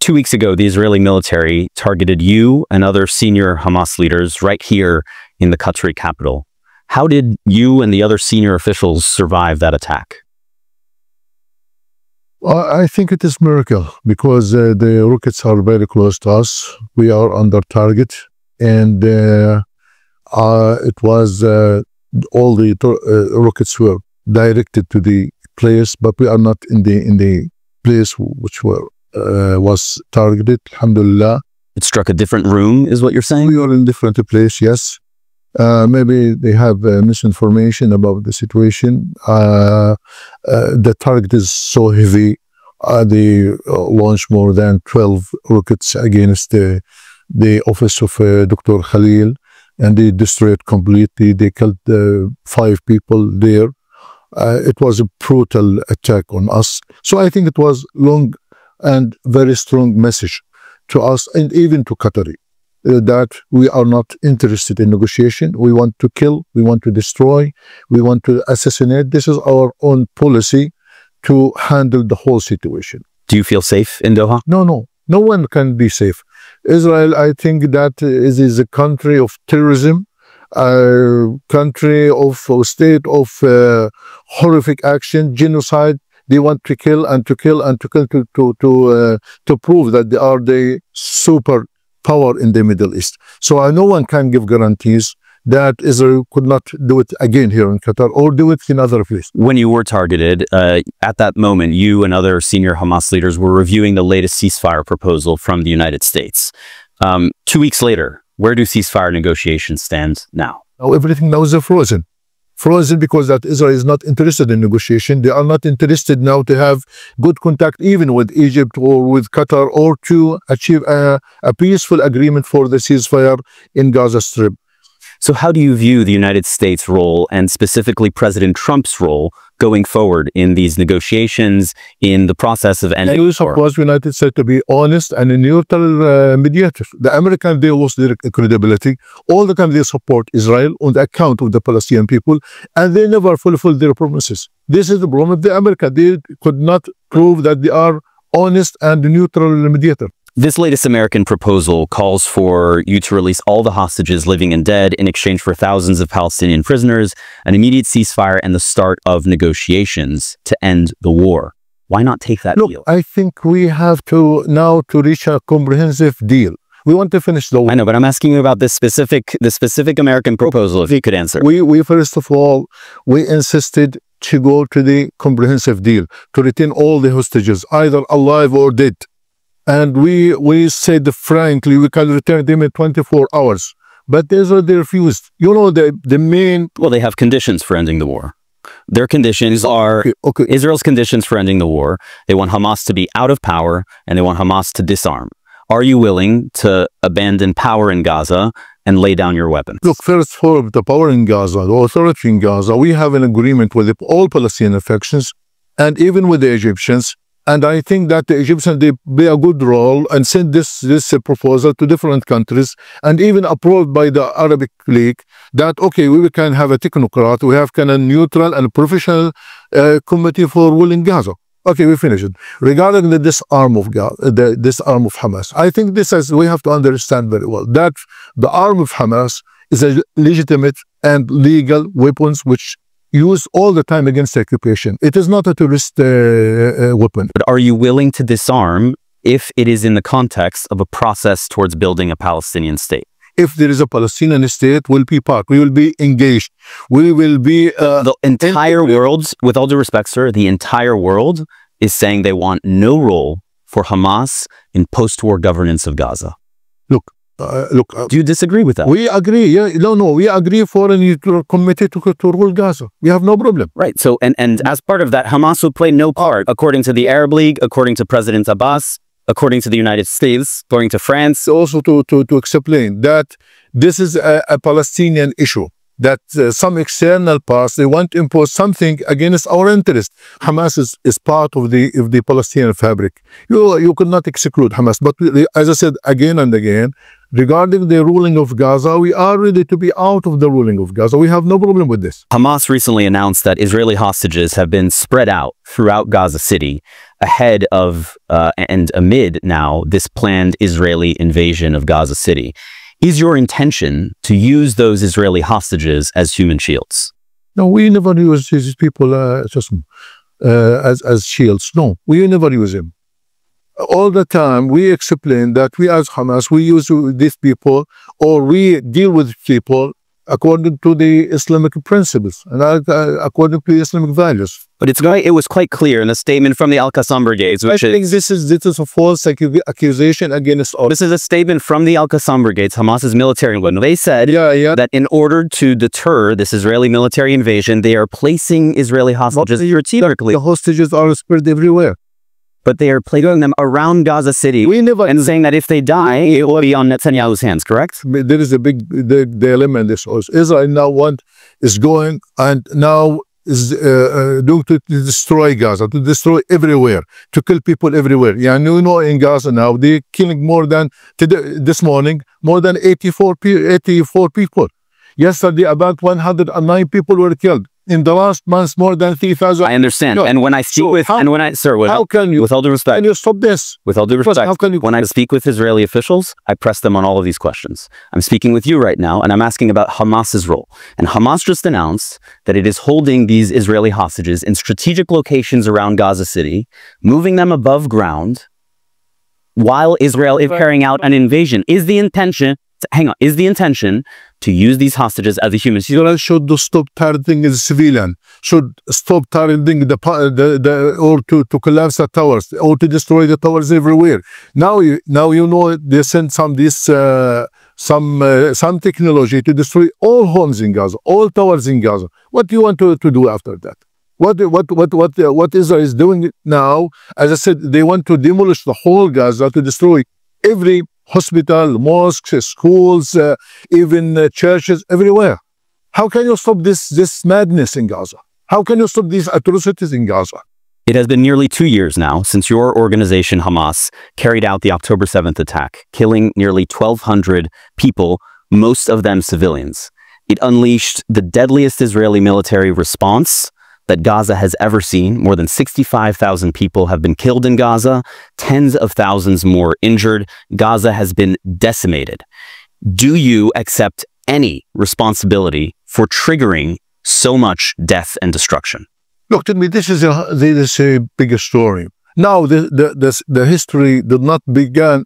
2 weeks ago, the Israeli military targeted you and other senior Hamas leaders right here in the Qatari capital. How did you and the other senior officials survive that attack? I think it is a miracle because the rockets are very close to us. We are under target, and it was all the rockets were directed to the place, but we are not in the place which was targeted. Alhamdulillah. It struck a different room, is what you're saying? We are in a different place, yes. Maybe they have misinformation about the situation. The target is so heavy. They launched more than 12 rockets against the office of Dr. Khalil, and they destroyed completely. They killed 5 people there. It was a brutal attack on us. So I think it was long and very strong message to us and even to Qatari. That we are not interested in negotiation. We want to kill, we want to destroy, we want to assassinate. This is our own policy to handle the whole situation. Do you feel safe in Doha? No one can be safe. Israel, I think that is a country of terrorism, a country of a state of horrific action, genocide. They want to kill and to kill and to kill to prove that they are the super power in the Middle East. So no one can give guarantees that Israel could not do it again here in Qatar or do it in other places. When you were targeted, at that moment, you and other senior Hamas leaders were reviewing the latest ceasefire proposal from the United States. 2 weeks later, where do ceasefire negotiations stand now? Now everything now is frozen. Frozen because that Israel is not interested in negotiation. They are not interested now to have good contact even with Egypt or with Qatar or to achieve a peaceful agreement for the ceasefire in Gaza Strip. So how do you view the United States' role and specifically President Trump's role going forward in these negotiations, in the process of ending war? Suppose the United States to be honest and a neutral mediator. The Americans, they lost their credibility. All the time they support Israel on the account of the Palestinian people, and they never fulfilled their promises. This is the problem of the America. They could not prove that they are honest and neutral mediator. This latest American proposal calls for you to release all the hostages, living and dead, in exchange for thousands of Palestinian prisoners, an immediate ceasefire, and the start of negotiations to end the war. Why not take that deal? I think we have to now to reach a comprehensive deal. We want to finish the war. I know, but I'm asking you about this specific American proposal, if you could answer. We first of all, we insisted to go to the comprehensive deal, to retain all the hostages, either alive or dead. And we said frankly, we can return them in 24 hours. But they refused. You know, the main... Well, they have conditions for ending the war. Their conditions are Israel's conditions for ending the war. They want Hamas to be out of power, and they want Hamas to disarm. Are you willing to abandon power in Gaza and lay down your weapons? Look, first for the power in Gaza, the authority in Gaza, we have an agreement with all Palestinian factions and even with the Egyptians. And I think that the Egyptians, they play a good role and send this proposal to different countries and even approved by the Arabic League that, okay, we can have a technocrat, we have kind of neutral and professional committee for ruling Gaza. Okay, we finish it. Regarding the disarm of Gaza, disarm of Hamas, I think this is, we have to understand very well that the arm of Hamas is a legitimate and legal weapons which used all the time against the occupation. It is not a terrorist weapon. But are you willing to disarm if it is in the context of a process towards building a Palestinian state? If there is a Palestinian state, we'll be part. We will be engaged. We will be... the entire world, with all due respect, sir, the entire world is saying they want no role for Hamas in post-war governance of Gaza. Look, do you disagree with that? We agree. Yeah, no, we agree for a neutral committee to rule Gaza. We have no problem. Right. So, and as part of that, Hamas would play no part, according to the Arab League, according to President Abbas, according to the United States, according to France. Also to explain that this is a Palestinian issue. that some external powers, they want to impose something against our interest. Hamas is part of the Palestinian fabric. You could not exclude Hamas. But as I said again and again, regarding the ruling of Gaza, we are ready to be out of the ruling of Gaza. We have no problem with this. Hamas recently announced that Israeli hostages have been spread out throughout Gaza City ahead of and amid now this planned Israeli invasion of Gaza City. Is your intention to use those Israeli hostages as human shields? No, we never use these people as shields. No, we never use them. All the time, we explain that we as Hamas, we use these people, or we deal with people according to the Islamic principles and according to Islamic values. But it was quite clear in the statement from the Al-Qassam Brigades, I think this is a false accusation against us. This is a statement from the Al-Qassam Brigades, Hamas's military one. They said that in order to deter this Israeli military invasion, they are placing Israeli hostages strategically. The hostages are spread everywhere. But they are placing them around Gaza City and saying that if they die, it will be on Netanyahu's hands, correct? There is a big dilemma in this also. Israel now is going and now is doing to destroy Gaza, to destroy everywhere, to kill people everywhere. Yeah, you know, in Gaza now, they're killing more than, this morning, more than 84 people. Yesterday, about 109 people were killed. In the last months, more than 3,000. I understand. And when I speak with, how can you, with all due respect, can you stop this? With all due respect, how can you, when I speak with Israeli officials, I press them on all of these questions. I'm speaking with you right now, and I'm asking about Hamas's role. And Hamas just announced that it is holding these Israeli hostages in strategic locations around Gaza City, moving them above ground, while Israel is carrying out an invasion. Is the intention to use these hostages as a human shield? Israel should stop targeting the civilian, should stop targeting or to collapse the towers, or to destroy the towers everywhere. Now you know they sent some technology to destroy all homes in Gaza, all towers in Gaza. What do you want to do after that? What Israel is doing now, as I said, they want to demolish the whole Gaza, to destroy every hospital, mosques, schools, even churches, everywhere. How can you stop this madness in Gaza? How can you stop these atrocities in Gaza? It has been nearly 2 years now since your organization, Hamas, carried out the October 7th attack, killing nearly 1,200 people, most of them civilians. It unleashed the deadliest Israeli military response that Gaza has ever seen. More than 65,000 people have been killed in Gaza, tens of thousands more injured. Gaza has been decimated. Do you accept any responsibility for triggering so much death and destruction? Look, to me, this is a bigger story. Now, the history did not begin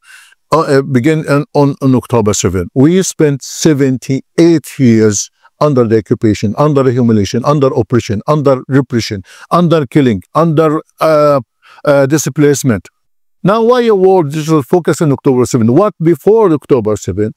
on October 7. We spent 78 years under the occupation, under humiliation, under oppression, under repression, under killing, under displacement. Now, why a war just focus on October 7? What before October 7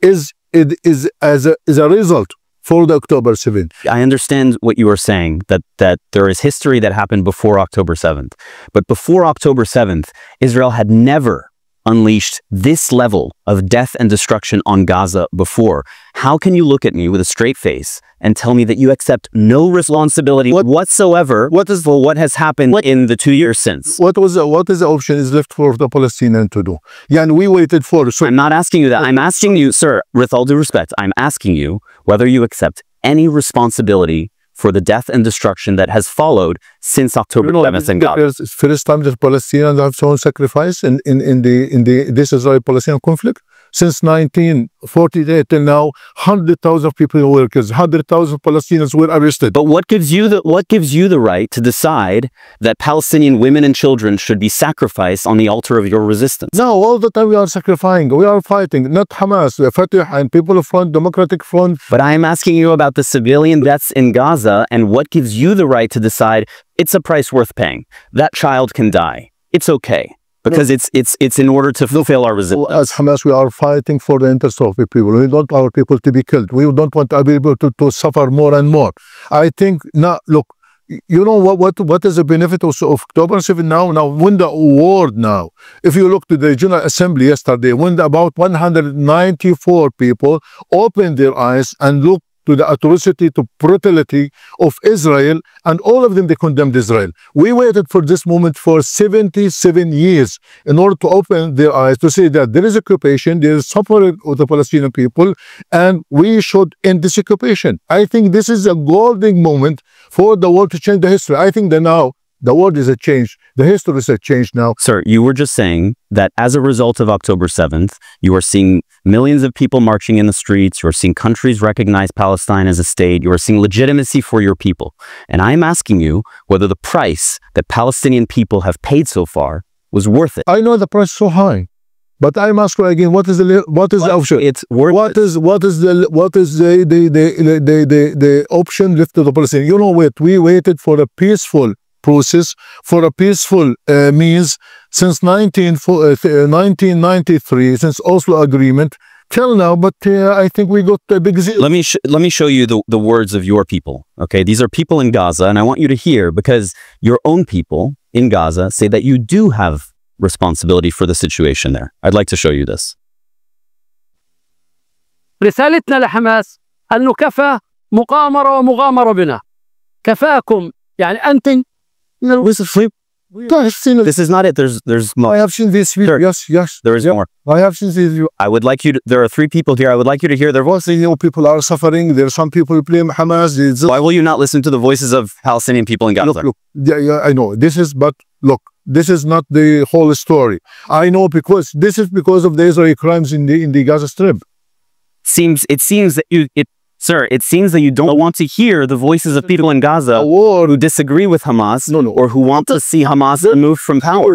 is a result for the October 7. I understand what you are saying, that there is history that happened before October 7th. But before October 7th, Israel had never unleashed this level of death and destruction on Gaza before. How can you look at me with a straight face and tell me that you accept no responsibility whatsoever for what has happened in the 2 years since? What is the option is left for the Palestinians to do? Yeah, and we waited for... I'm not asking you that. I'm asking you, sir, with all due respect, I'm asking you whether you accept any responsibility for the death and destruction that has followed since October 7th in Gaza. It's the first time that Palestinians have shown sacrifice in this Israeli-Palestinian conflict. Since 1948 till now, 100,000 people were killed, 100,000 Palestinians were arrested. But what gives you the right to decide that Palestinian women and children should be sacrificed on the altar of your resistance? No, all the time we are sacrificing, we are fighting, not Hamas, Fatah and People Front, Democratic Front. But I am asking you about the civilian deaths in Gaza, and what gives you the right to decide it's a price worth paying. That child can die. It's okay. Because it's in order to fulfill our resistance. As Hamas, we are fighting for the interest of the people. We don't want our people to be killed. We don't want our people to suffer more and more. I think now, look, you know what is the benefit of October 7 now? Now, when the award now, if you look to the General Assembly yesterday, when about 194 people opened their eyes and looked to the atrocity, to brutality of Israel, and all of them, they condemned Israel. We waited for this moment for 77 years in order to open their eyes to see that there is occupation, there is suffering of the Palestinian people, and we should end this occupation. I think this is a golden moment for the world to change the history. I think that now the world is a change. The history is a change now. Sir, you were just saying that as a result of October 7th, you are seeing millions of people marching in the streets. You are seeing countries recognize Palestine as a state. You are seeing legitimacy for your people. And I'm asking you whether the price that Palestinian people have paid so far was worth it. I know the price is so high, but I'm asking again, what is the option? It's worth the option left to the Palestinians? You know what? We waited for a peaceful process, for a peaceful means since 1993, since Oslo Agreement till now. But I think we got a big. Let me show you the words of your people. Okay, these are people in Gaza, and I want you to hear, because your own people in Gaza say that you do have responsibility for the situation there. I'd like to show you this. رسالتنا لحماس أنه كفى مقامرة ومغامرة بنا. كفاكم يعني أنتم. This is not it. There's more. I have seen this video. Yes. There is more. I have seen this video. I would like you to, there are 3 people here. I would like you to hear their voices. You know, people are suffering. There are some people who blame Hamas. Why will you not listen to the voices of Palestinian people in Gaza? Look, yeah, I know. This is not the whole story. I know, because this is because of the Israeli crimes in the Gaza Strip. It seems that you don't want to hear the voices of people in Gaza who disagree with Hamas, or who want to see Hamas removed from power.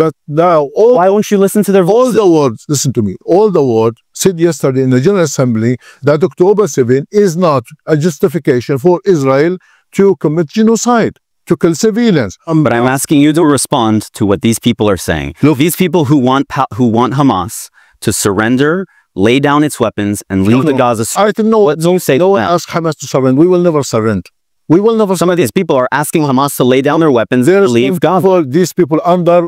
But now, why won't you listen to their voices? All the words, listen to me, all the words said yesterday in the General Assembly that October 7 is not a justification for Israel to commit genocide, to kill civilians. But I'm asking you to respond to what these people are saying. Look, these people who want Hamas to surrender, lay down its weapons, and leave the Gaza Strip. I don't know what don't say. Don't ask Hamas to surrender. We will never surrender. We will never. Some of these people are asking Hamas to lay down their weapons and leave Gaza. These people under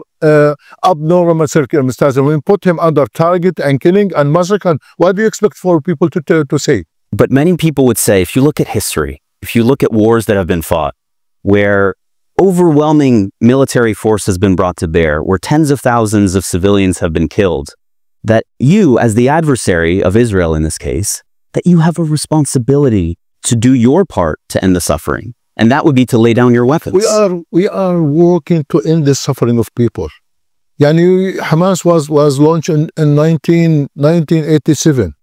abnormal circumstances. We put him under target and killing and massacre. What do you expect for people to say? But many people would say, if you look at history, if you look at wars that have been fought, where overwhelming military force has been brought to bear, where tens of thousands of civilians have been killed, that you, as the adversary of Israel in this case, that you have a responsibility to do your part to end the suffering. And that would be to lay down your weapons. We are working to end the suffering of people. Hamas was launched in 1987.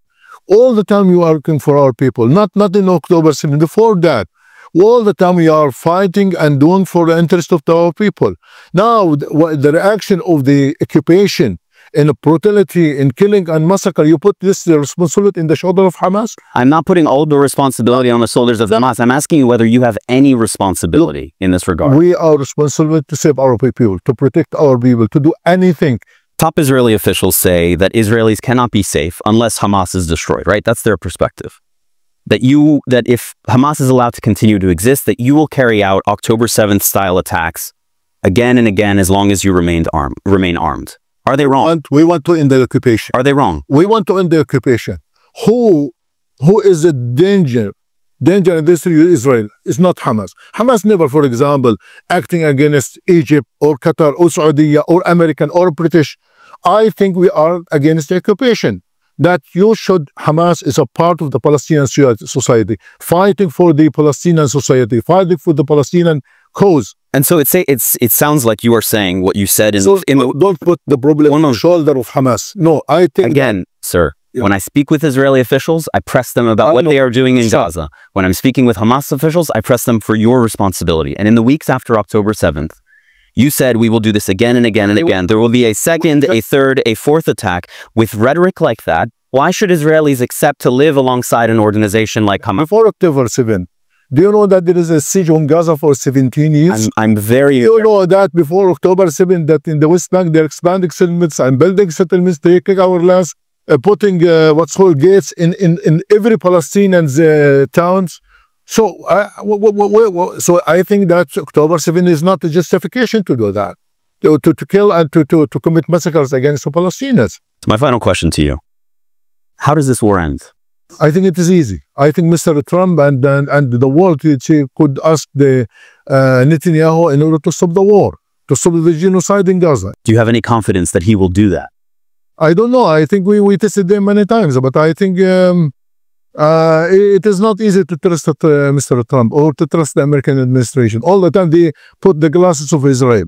All the time you are working for our people, not in October 7. Before that, all the time we are fighting and doing for the interest of our people. Now, the reaction of the occupation in brutality, in killing and massacre, you put this responsibility in the shoulder of Hamas? I'm not putting all the responsibility on the shoulders of Hamas. I'm asking you whether you have any responsibility in this regard. We are responsible to save our people, to protect our people, to do anything. Top Israeli officials say that Israelis cannot be safe unless Hamas is destroyed, right? That's their perspective. That if Hamas is allowed to continue to exist, that you will carry out October 7th style attacks again and again as long as you remain armed. Are they wrong? We want to end the occupation. Are they wrong? We want to end the occupation. Who is the danger in this Israel? It's not Hamas. Hamas never, for example, acting against Egypt or Qatar or Saudi or American or British. I think we are against the occupation. That Hamas is a part of the Palestinian society, fighting for the Palestinian society, fighting for the Palestinian cause. And so it sounds like you are saying what you said don't put the problem on the shoulder of Hamas. No, I think again, sir. Yeah. When I speak with Israeli officials, I press them about what they are doing in Gaza. When I'm speaking with Hamas officials, I press them for your responsibility. And in the weeks after October 7th, you said we will do this again and again and again. There will be a second, a third, a fourth attack. With rhetoric like that, why should Israelis accept to live alongside an organization like Hamas? Before October 7th, do you know that there is a siege on Gaza for 17 years? I'm very... You know that before October 7th, that in the West Bank, they're expanding settlements and building settlements, taking our lands, putting what's called gates in every Palestinian's towns. So I think that October 7 is not a justification to do that, to kill and to commit massacres against the Palestinians. So my final question to you, how does this war end? I think it is easy. I think Mr. Trump and the world could ask the Netanyahu in order to stop the war, to stop the genocide in Gaza. Do you have any confidence that he will do that? I don't know. I think we tested them many times, but I think it is not easy to trust Mr. Trump or to trust the American administration. All the time they put the glasses of Israel.